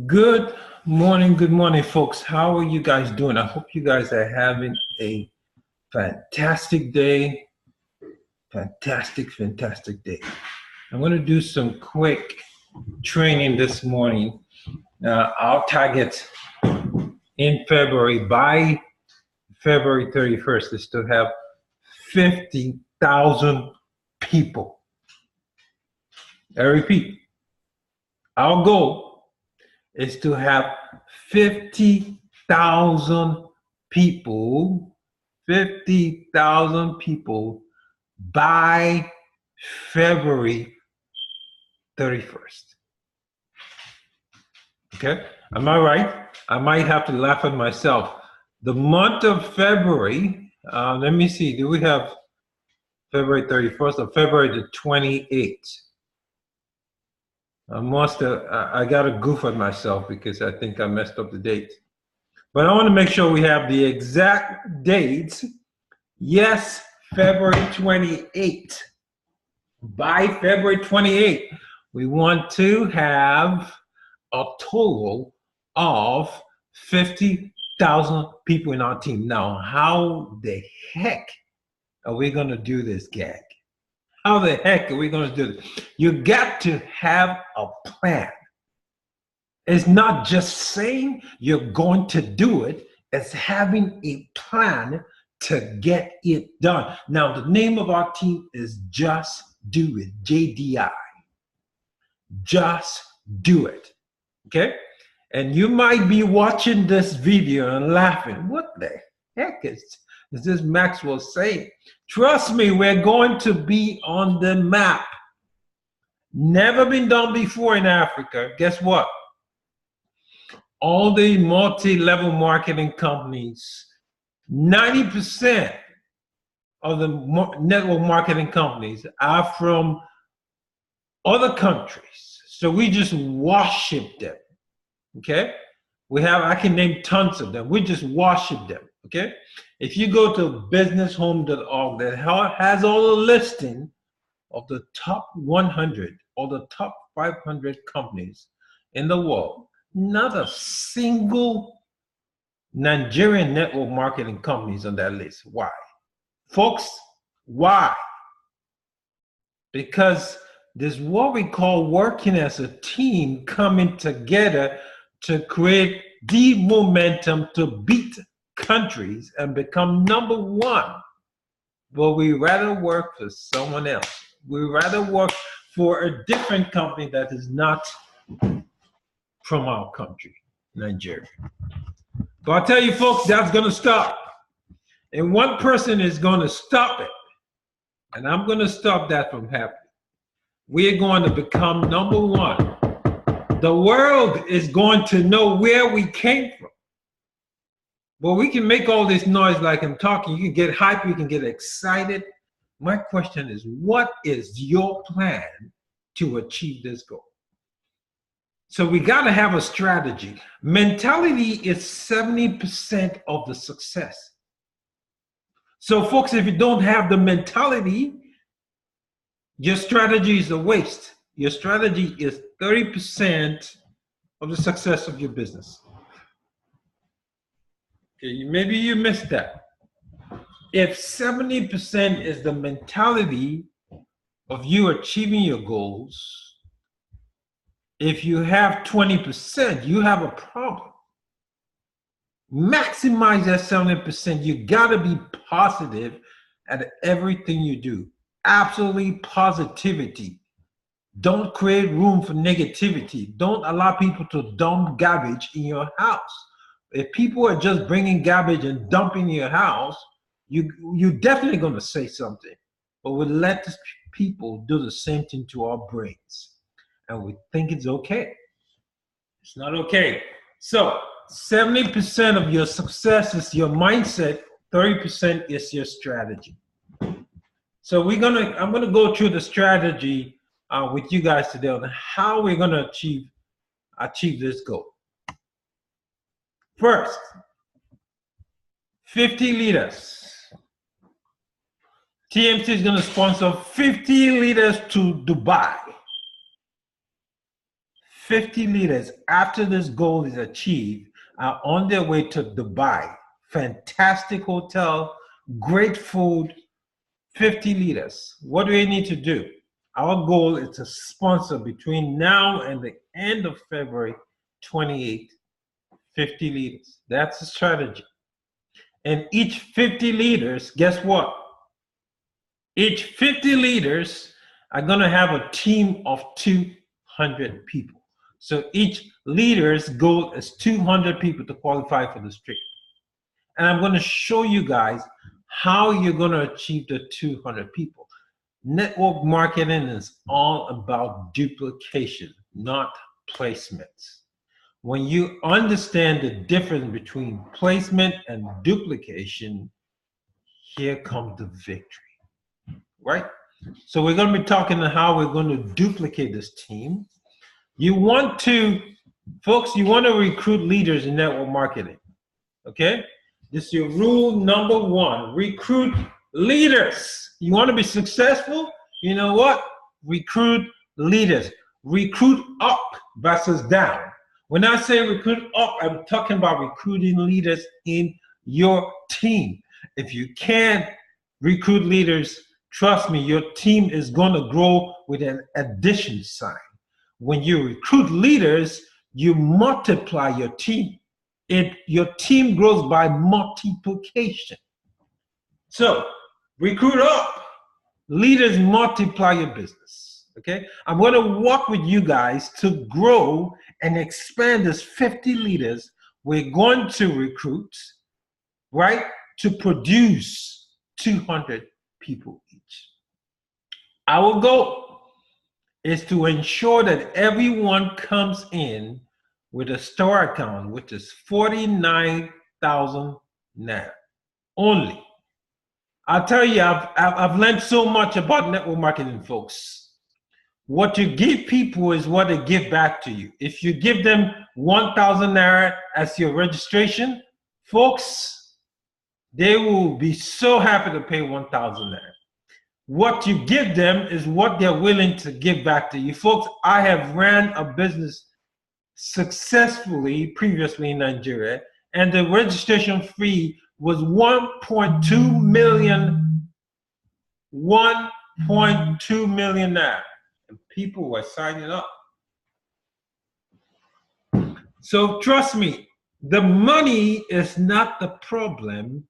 Good morning, folks. How are you guys doing? I hope you guys are having a fantastic day. Fantastic day. I'm going to do some quick training this morning. Our target in February, by February 31st, is to have 50,000 people. I repeat, our goal is to have 50,000 people, 50,000 people by February 31st. Okay? Am I right? I might have to laugh at myself. The month of February, let me see, do we have February 31st or February the 28th? I got to goof at myself because I think I messed up the date. But I want to make sure we have the exact dates. Yes, February 28th. By February 28th, we want to have a total of 50,000 people in our team. Now, how the heck are we going to do this, gang? How the heck are we going to do this? You got to have a plan. It's not just saying you're going to do it, it's having a plan to get it done. Now, the name of our team is Just Do It, JDI. Just do it. Okay? And you might be watching this video and laughing. What the heck is this Maxwell saying? Trust me, we're going to be on the map. Never been done before in Africa. Guess what? All the multi-level marketing companies, 90% of the network marketing companies are from other countries. So we just worship them. Okay? I can name tons of them. We just worship them. Okay? If you go to businesshome.org, that has all the listing of the top 100 or the top 500 companies in the world. Not a single Nigerian network marketing company is on that list. Why? Folks, why? Because there's what we call working as a team, coming together to create the momentum to beat countries and become number one. But we rather work for someone else. We rather work for a different company that is not from our country, Nigeria. But I'll tell you folks, that's going to stop. And one person is going to stop it. And I'm going to stop that from happening. We're going to become number one. The world is going to know where we came from. But we can make all this noise like I'm talking. You can get hyped, you can get excited. My question is, what is your plan to achieve this goal? So we got to have a strategy. Mentality is 70% of the success. So folks, if you don't have the mentality, your strategy is a waste. Your strategy is 30% of the success of your business. Okay, maybe you missed that. If 70% is the mentality of you achieving your goals, if you have 20%, you have a problem. Maximize that 70%. You gotta be positive at everything you do. Absolutely positivity. Don't create room for negativity. Don't allow people to dump garbage in your house. If people are just bringing garbage and dumping in your house, you're definitely gonna say something. But we let people do the same thing to our brains. And we think it's okay. It's not okay. So 70% of your success is your mindset, 30% is your strategy. So I'm gonna go through the strategy with you guys today on how we're gonna achieve this goal. First, 50 leaders. TMC is gonna sponsor 50 leaders to Dubai. 50 leaders, after this goal is achieved, are on their way to Dubai. Fantastic hotel, great food, 50 leaders. What do we need to do? Our goal is to sponsor between now and the end of February 28, 50 leaders. That's the strategy. And each 50 leaders, guess what? Each 50 leaders are going to have a team of 200 people. So each leader's goal is 200 people to qualify for the streak. And I'm going to show you guys how you're going to achieve the 200 people. Network marketing is all about duplication, not placements. When you understand the difference between placement and duplication, here comes the victory, right? So we're going to be talking about how we're going to duplicate this team. You want to, folks, you want to recruit leaders in network marketing, okay? This is your rule number one, recruit leaders. You want to be successful? You know what? Recruit leaders. Recruit up versus down. When I say recruit up, I'm talking about recruiting leaders in your team. If you can't recruit leaders, trust me, your team is going to grow with an addition sign. When you recruit leaders, you multiply your team. Your team grows by multiplication. So recruit up, leaders multiply your business. Okay, I'm going to work with you guys to grow and expand this 50 leaders we're going to recruit, right, to produce 200 people each. Our goal is to ensure that everyone comes in with a store account, which is 49,000 naira only. I'll tell you, I've learned so much about network marketing, folks. What you give people is what they give back to you. If you give them 1,000 naira as your registration, folks, they will be so happy to pay 1,000 naira. What you give them is what they're willing to give back to you. Folks, I have ran a business successfully previously in Nigeria, and the registration fee was 1.2 million, 1.2 million naira. And people were signing up. So trust me, the money is not the problem.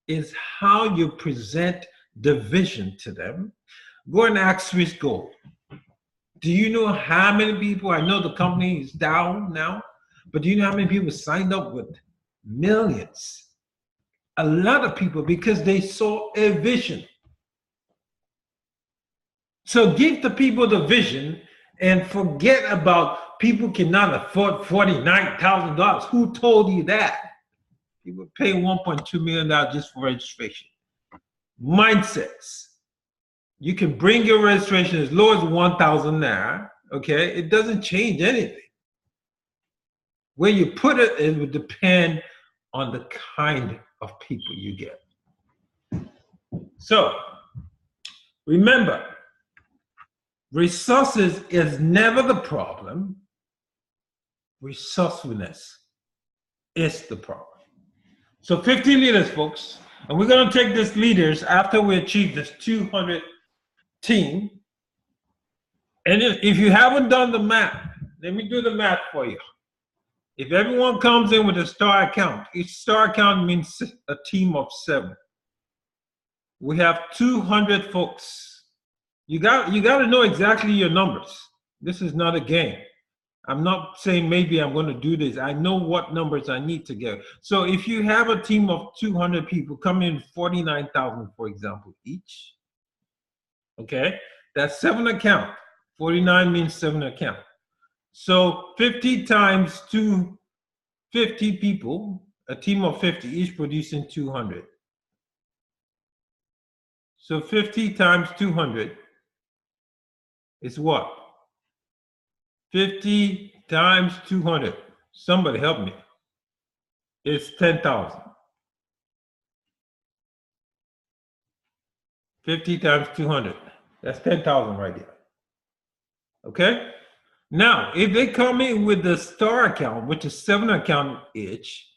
It's how you present the vision to them. Go and ask Swiss Gold. Do you know how many people? I know the company is down now, but do you know how many people signed up with millions? A lot of people, because they saw a vision. So give the people the vision and forget about people cannot afford $49,000. Who told you that? People pay $1.2 million just for registration. Mindsets. You can bring your registration as low as 1,000 naira, okay? It doesn't change anything. Where you put it, it would depend on the kind of people you get. So, remember, resources is never the problem. Resourcefulness is the problem. So 50 leaders, folks, and we're going to take these leaders after we achieve this 200 team. And if you haven't done the math, let me do the math for you. If everyone comes in with a star account, each star account means a team of 7. We have 200 folks. You got to know exactly your numbers. This is not a game. I'm not saying maybe I'm going to do this. I know what numbers I need to get. So if you have a team of 200 people come in 49,000, for example, each, okay, that's 7 account. 49 means 7 account. So 50 times 250 people, a team of 50, each producing 200. So 50 times 200 is what? 50 times 200. Somebody help me. It's 10,000. 50 times 200. That's 10,000 right there. Okay? Now, if they come in with the star account, which is 7 account each,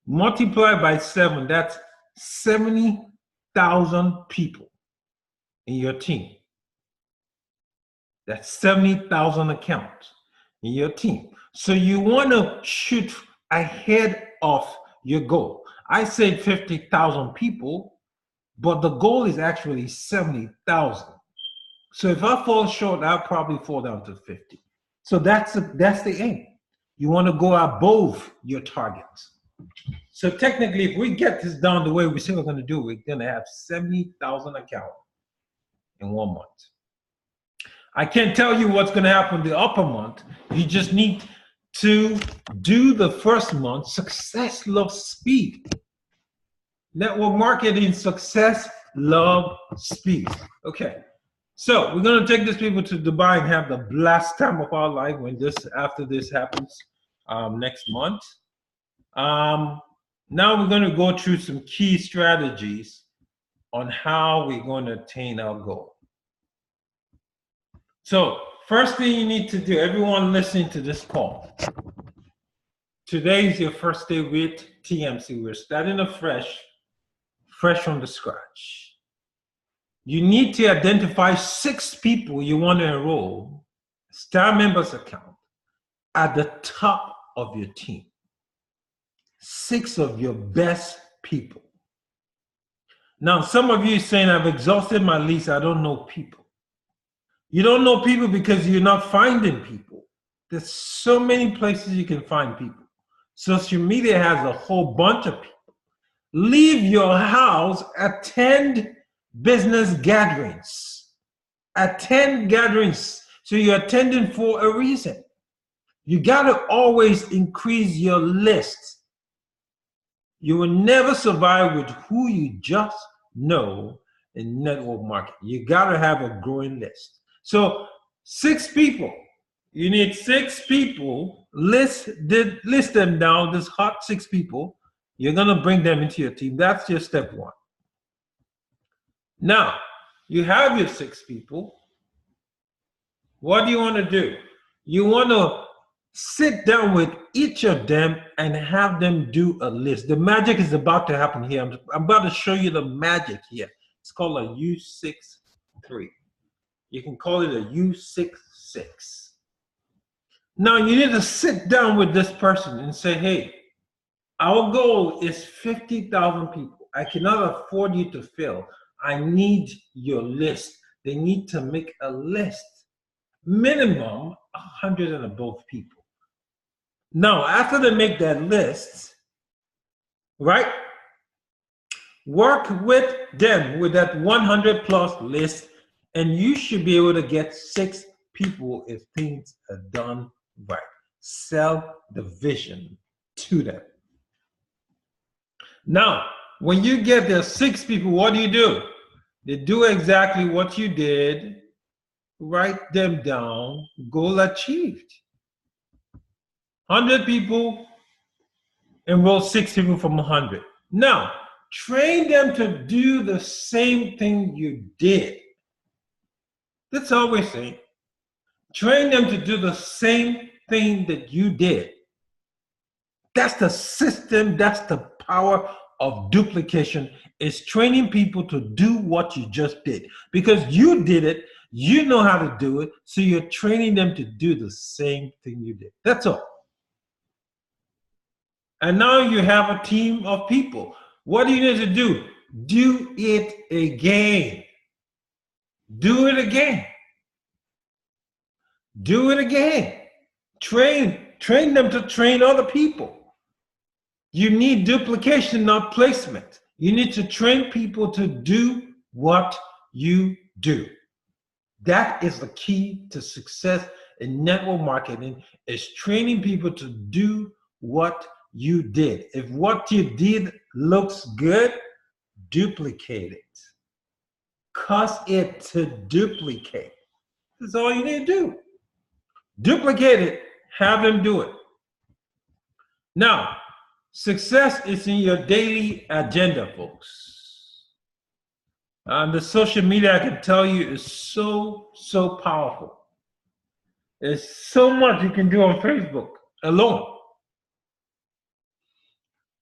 multiply by 7, that's 70,000 people in your team. That's 70,000 accounts in your team. So you want to shoot ahead of your goal. I said 50,000 people, but the goal is actually 70,000. So if I fall short, I'll probably fall down to 50. So that's the aim. You want to go above your targets. So technically, if we get this down the way we say we're going to do, we're going to have 70,000 accounts in 1 month. I can't tell you what's going to happen the upper month. You just need to do the first month. Success loves speed. Network marketing, success loves speed. Okay. So we're going to take these people to Dubai and have the blast time of our life after this happens next month. Now we're going to go through some key strategies on how we're going to attain our goal. So first thing you need to do, everyone listening to this call, today is your first day with TMC. We're starting afresh, fresh from the scratch. You need to identify 6 people you want to enroll, Star Members account, at the top of your team. 6 of your best people. Now, some of you are saying, I've exhausted my list, I don't know people. You don't know people because you're not finding people. There's so many places you can find people. Social media has a whole bunch of people. Leave your house, attend business gatherings. Attend gatherings. So you're attending for a reason. You got to always increase your list. You will never survive with who you just know in network marketing. You got to have a growing list. So 6 people. You need 6 people. List them down. This hot 6 people. You're going to bring them into your team. That's your step 1. Now, you have your 6 people. What do you want to do? You want to sit down with each of them and have them do a list. The magic is about to happen here. I'm about to show you the magic here. It's called a U63. You can call it a U66. Now, you need to sit down with this person and say, hey, our goal is 50,000 people. I cannot afford you to fail. I need your list. They need to make a list. Minimum 100 and above people. Now, after they make that list, right? Work with them with that 100 plus list, and you should be able to get 6 people if things are done right. Sell the vision to them. Now, when you get the 6 people, what do? They do exactly what you did. Write them down. Goal achieved. 100 people, enroll 6 people from 100. Now, train them to do the same thing you did. That's all we're saying. Train them to do the same thing that you did. That's the system, that's the power of duplication, is training people to do what you just did. Because you did it, you know how to do it, so you're training them to do the same thing you did. That's all. And now you have a team of people. What do you need to do? Do it again. Do it again. Do it again. Train them to train other people. You need duplication, not placement. You need to train people to do what you do. That is the key to success in network marketing, is training people to do what you did. If what you did looks good, duplicate it. Cause it to duplicate. That's all you need to do. Duplicate it, have them do it. Now, success is in your daily agenda, folks. The social media, I can tell you, is so powerful. There's so much you can do on Facebook alone.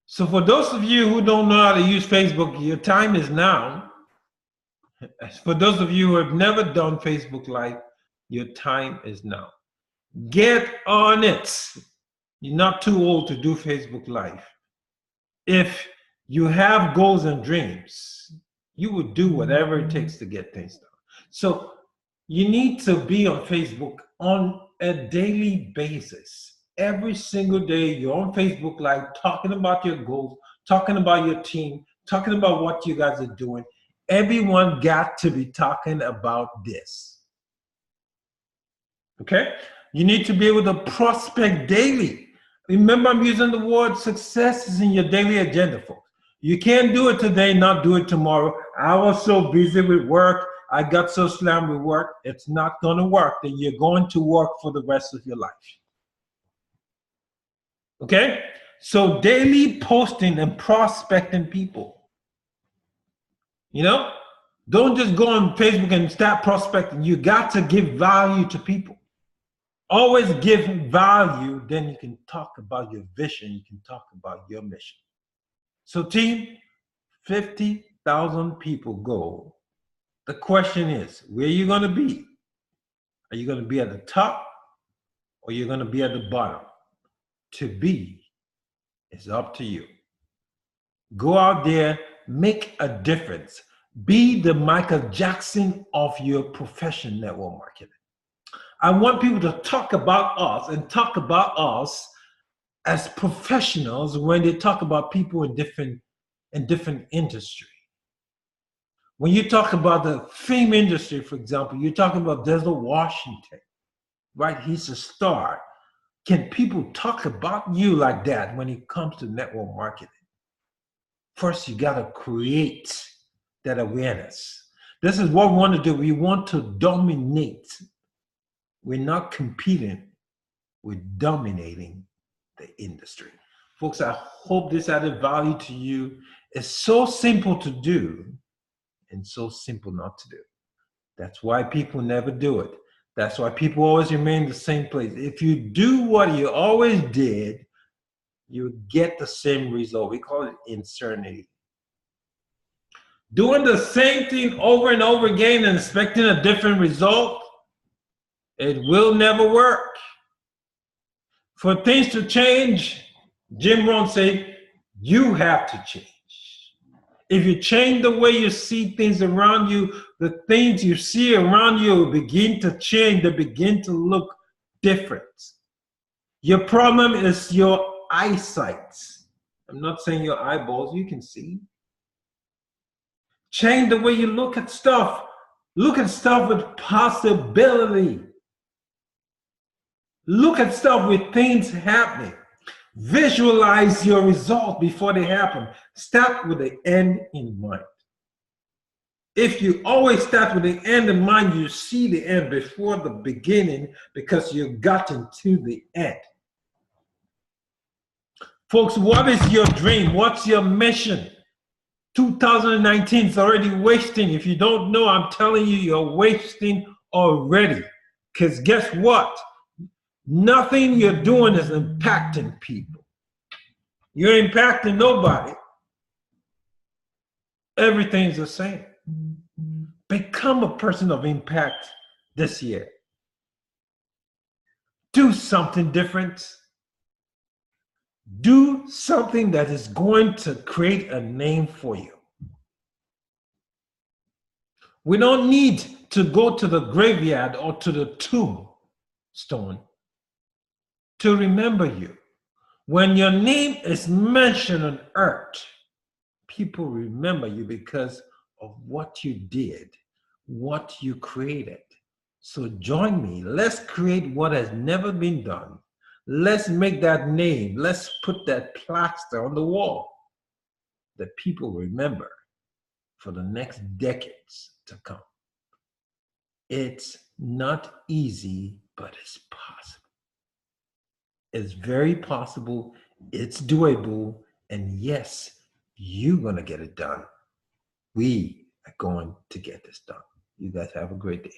So for those of you who don't know how to use Facebook, your time is now. For those of you who have never done Facebook Live, your time is now. Get on it. You're not too old to do Facebook Live. If you have goals and dreams, you would do whatever it takes to get things done. So you need to be on Facebook on a daily basis. Every single day, you're on Facebook Live talking about your goals, talking about your team, talking about what you guys are doing. Everyone got to be talking about this. Okay? You need to be able to prospect daily. Remember, I'm using the word success is in your daily agenda, folks. You can't do it today, not do it tomorrow. I was so busy with work. I got so slammed with work. It's not going to work. Then you're going to work for the rest of your life. Okay? So daily posting and prospecting people. You know? Don't just go on Facebook and start prospecting. You got to give value to people. Always give value, then you can talk about your vision. You can talk about your mission. So team, 50,000 people goal. The question is, where are you going to be? Are you going to be at the top or you're going to be at the bottom? To be is up to you. Go out there, make a difference. Be the Michael Jackson of your profession, network marketing. I want people to talk about us and talk about us as professionals when they talk about people in different industry. When you talk about the film industry, for example, you're talking about Denzel Washington, right? He's a star. Can people talk about you like that when it comes to network marketing? First, you got to create that awareness. This is what we want to do. We want to dominate. We're not competing, we're dominating the industry. Folks, I hope this added value to you. It's so simple to do and so simple not to do. That's why people never do it. That's why people always remain in the same place. If you do what you always did, you get the same result. We call it insanity. Doing the same thing over and over again and expecting a different result, it will never work. For things to change, Jim Rohn said, you have to change. If you change the way you see things around you, the things you see around you will begin to change. They begin to look different. Your problem is your eyesight. I'm not saying your eyeballs, you can see. Change the way you look at stuff. Look at stuff with possibility. Look at stuff with things happening. Visualize your results before they happen. Start with the end in mind. If you always start with the end in mind, you see the end before the beginning because you've gotten to the end. Folks, what is your dream? What's your mission? 2019 is already wasting. If you don't know, I'm telling you, you're wasting already. Because guess what? Nothing you're doing is impacting people. You're impacting nobody. Everything's the same. Become a person of impact this year. Do something different. Do something that is going to create a name for you. We don't need to go to the graveyard or to the tombstone to remember you. When your name is mentioned on earth, people remember you because of what you did, what you created. So join me. Let's create what has never been done. Let's make that name. Let's put that plaster on the wall that people remember for the next decades to come. It's not easy, but it's possible. It's very possible. It's doable. And yes, you're going to get it done. We are going to get this done. You guys have a great day.